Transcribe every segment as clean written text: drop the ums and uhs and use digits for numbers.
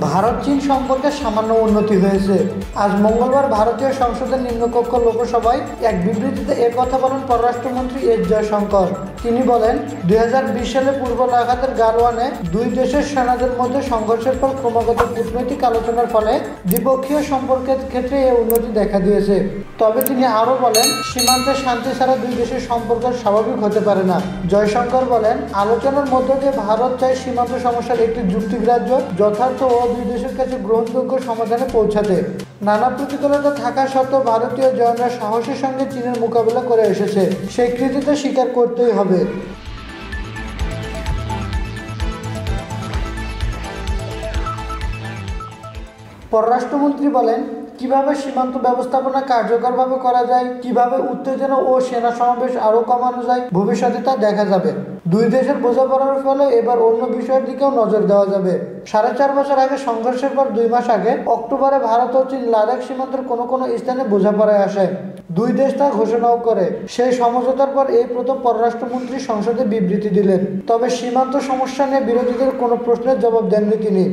ভারত চীন সম্পর্কে সামান্য উন্নতি হয়েছে। আজ মঙ্গলবার ভারতীয় সংসদের নিম্নকক্ষ লোকসভায় এক বিবৃতিতে কথা বলেন পররাষ্ট্রমন্ত্রী এস জয়শঙ্কর। তিনি বলেন, 2020 সালে পূর্ব লাদাখের গালওয়ানে দুই দেশের সেনাদের মধ্যে সংঘর্ষের পর ক্রমাগত কূটনৈতিক আলোচনার ফলে দ্বিপক্ষীয় সম্পর্কের ক্ষেত্রে এই উন্নতি দেখা দিয়েছে। তবে তিনি আরও বলেন, সীমান্তে শান্তি ছাড়া দুই দেশের সম্পর্ক স্বাভাবিক হতে পারে না। জয়শঙ্কর বলেন, আলোচনার মধ্য দিয়ে ভারত চায় সীমান্ত সমস্যার একটি যুক্তিগ্রাহ্য, যথার্থ ও দুই দেশের কাছে গ্রহণযোগ্য সমাধানে পৌঁছাতে। নানা প্রতিকূলতা থাকা সত্ত্বেও ভারতীয় জওয়ানরা সাহসের সঙ্গে চীনের মোকাবিলা করে এসেছে, সেই কৃতিত্ব স্বীকার করতেই হবে। পররাষ্ট্রমন্ত্রী বলেন, কিভাবে সীমান্ত ব্যবস্থাপনা কার্যকরভাবে করা যায়, কিভাবে উত্তেজনা ও সেনা সমাবেশ আরও কমানো যায়, ভবিষ্যতে তা দেখা যাবে। দুই দেশের বোঝাপড়ার ফলে এবার অন্য বিষয়ের দিকেও নজর দেওয়া যাবে। 4.5 বছর আগে সংঘর্ষের পর 2 মাস আগে অক্টোবরে ভারত ও চীন লাদাখ সীমান্তের কোনো স্থানে বোঝাপড়ায় আসে। দুই দেশ তা ঘোষণাও করে। সেই সমঝোতার পর এই প্রথম পররাষ্ট্রমন্ত্রী সংসদে বিবৃতি দিলেন। তবে সীমান্ত সমস্যা নিয়ে বিরোধীদের কোনো প্রশ্নের জবাব দেননি তিনি।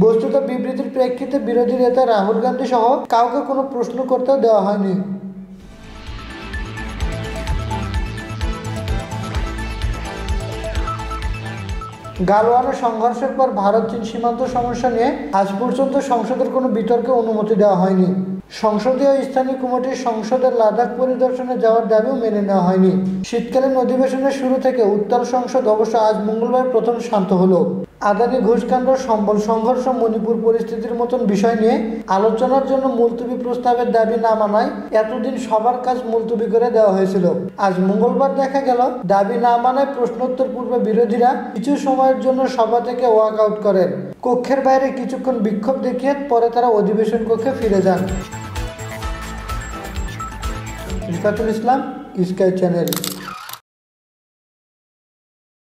বস্তুত বিবৃতির প্রেক্ষিতে বিরোধী নেতা রাহুল গান্ধী সহ কাউকে কোনো প্রশ্ন করতেও দেওয়া হয়নি। গালওয়ানে সংঘর্ষের পর ভারত চীন সীমান্ত সমস্যা নিয়ে আজ পর্যন্ত সংসদের কোনো বিতর্কে অনুমতি দেওয়া হয়নি। সংসদীয় স্থানীয় কমিটির সংসদের লাদাখ পরিদর্শনে যাওয়ার দাবিও মেনে নেওয়া হয়নি। শীতকালীন অধিবেশনের শুরু থেকে উত্তর সংসদ অবশ্য আজ মঙ্গলবার প্রথম শান্ত হলো। আদানি ঘুষকাণ্ড, সম্বল সংঘর্ষ, মণিপুর পরিস্থিতির মতন বিষয় নিয়ে আলোচনার জন্য মুলতবি প্রস্তাবের দাবি না মানায় এতদিন সবার কাজ মুলতবি করে দেওয়া হয়েছিল। আজ মঙ্গলবার দেখা গেল, দাবি না মানায় প্রশ্নোত্তর পূর্বে বিরোধীরা কিছু সময়ের জন্য সভা থেকে ওয়াক আউট করেন। কক্ষের বাইরে কিছুক্ষণ বিক্ষোভ দেখিয়ে পরে তারা অধিবেশন কক্ষে ফিরে যান। রিফাতুল ইসলাম, স্কাই চ্যানেল।